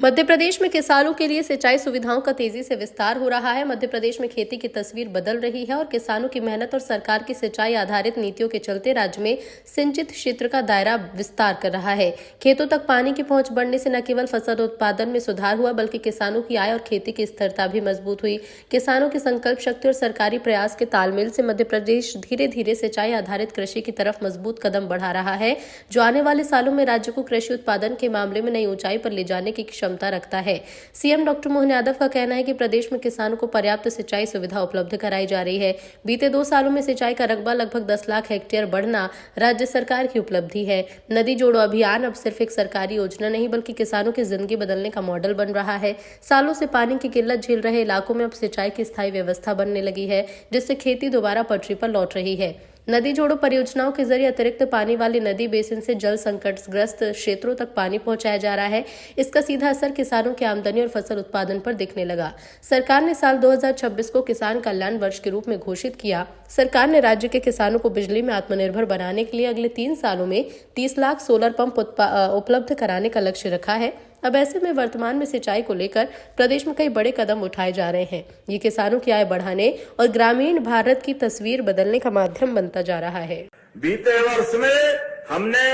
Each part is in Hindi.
मध्य प्रदेश में किसानों के लिए सिंचाई सुविधाओं का तेजी से विस्तार हो रहा है। मध्य प्रदेश में खेती की तस्वीर बदल रही है और किसानों की मेहनत और सरकार की सिंचाई आधारित नीतियों के चलते राज्य में सिंचित क्षेत्र का दायरा विस्तार कर रहा है। खेतों तक पानी की पहुंच बढ़ने से न केवल फसल उत्पादन में सुधार हुआ बल्कि किसानों की आय और खेती की स्थिरता भी मजबूत हुई। किसानों की संकल्प शक्ति और सरकारी प्रयास के तालमेल से मध्य प्रदेश धीरे धीरे सिंचाई आधारित कृषि की तरफ मजबूत कदम बढ़ा रहा है, जो आने वाले सालों में राज्य को कृषि उत्पादन के मामले में नई ऊंचाई पर ले जाने की क्षमता रखता है। सीएम डॉक्टर मोहन यादव का कहना है कि प्रदेश में किसानों को पर्याप्त सिंचाई सुविधा उपलब्ध कराई जा रही है। बीते 2 सालों में सिंचाई का रकबा लगभग 10 लाख हेक्टेयर बढ़ना राज्य सरकार की उपलब्धि है। नदी जोड़ो अभियान अब सिर्फ एक सरकारी योजना नहीं बल्कि किसानों की जिंदगी बदलने का मॉडल बन रहा है। सालों से पानी की किल्लत झेल रहे इलाकों में अब सिंचाई की स्थायी व्यवस्था बनने लगी है, जिससे खेती दोबारा पटरी पर लौट रही है। नदी जोड़ो परियोजनाओं के जरिए अतिरिक्त पानी वाली नदी बेसिन से जल संकटग्रस्त क्षेत्रों तक पानी पहुंचाया जा रहा है। इसका सीधा असर किसानों की आमदनी और फसल उत्पादन पर दिखने लगा। सरकार ने साल 2026 को किसान कल्याण वर्ष के रूप में घोषित किया। सरकार ने राज्य के किसानों को बिजली में आत्मनिर्भर बनाने के लिए अगले 3 सालों में 30 लाख सोलर पंप उपलब्ध कराने का लक्ष्य रखा है। अब ऐसे में वर्तमान में सिंचाई को लेकर प्रदेश में कई बड़े कदम उठाए जा रहे हैं। ये किसानों की आय बढ़ाने और ग्रामीण भारत की तस्वीर बदलने का माध्यम बनता जा रहा है। बीते वर्ष में हमने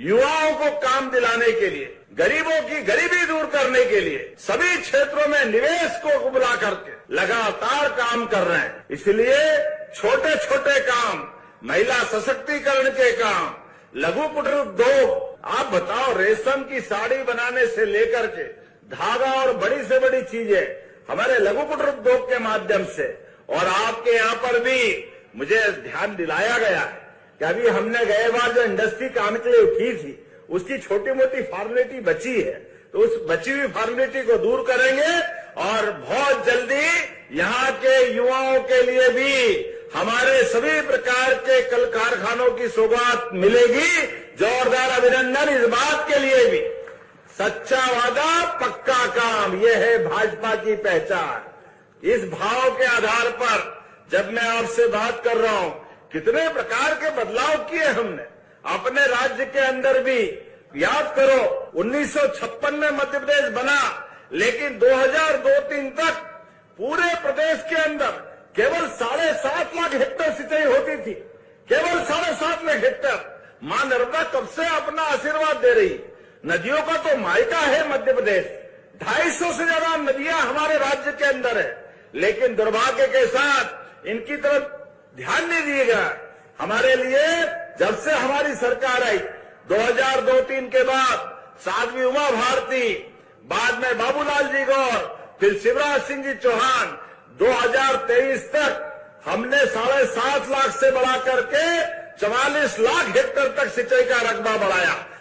युवाओं को काम दिलाने के लिए, गरीबों की गरीबी दूर करने के लिए सभी क्षेत्रों में निवेश को बुला करके लगातार काम कर रहे हैं। इसलिए छोटे छोटे काम, महिला सशक्तिकरण के काम, लघु कुटीर उद्योग, आप बताओ, रेशम की साड़ी बनाने से लेकर के धागा और बड़ी से बड़ी चीजें हमारे लघु कुटीर उद्योग के माध्यम से, और आपके यहाँ पर भी मुझे ध्यान दिलाया गया है कि अभी हमने गए बार जो इंडस्ट्री काम के लिए उठी थी उसकी छोटी मोटी फॉर्मेलिटी बची है, तो उस बची हुई फॉर्मेलिटी को दूर करेंगे और बहुत जल्दी यहाँ के युवाओं के लिए भी हमारे सभी प्रकार के कल कारखानों की सौगात मिलेगी। जोरदार अभिनंदन इस बात के लिए भी। सच्चा वादा पक्का काम, ये है भाजपा की पहचान। इस भाव के आधार पर जब मैं आपसे बात कर रहा हूं, कितने प्रकार के बदलाव किए हमने अपने राज्य के अंदर भी। याद करो, 1956 में मध्य प्रदेश बना, लेकिन 2002-3 तक पूरे प्रदेश के अंदर केवल 7.5 लाख हेक्टेयर सिंचाई होती थी, केवल 7.5 लाख हेक्टेयर। मां नर्मदा कब से अपना आशीर्वाद दे रही। नदियों का तो मायका है मध्य प्रदेश, 250 से ज्यादा नदियां हमारे राज्य के अंदर है, लेकिन दुर्भाग्य के साथ इनकी तरफ ध्यान नहीं दिया गया। हमारे लिए जब से हमारी सरकार आई 2002-3 के बाद साध्वी उमा भारती, बाद में बाबूलाल जी गौर, फिर शिवराज सिंह जी चौहान, 2023 तक हमने 7.5 लाख से बढ़ा करके 44 लाख हेक्टेयर तक सिंचाई का रकबा बढ़ाया।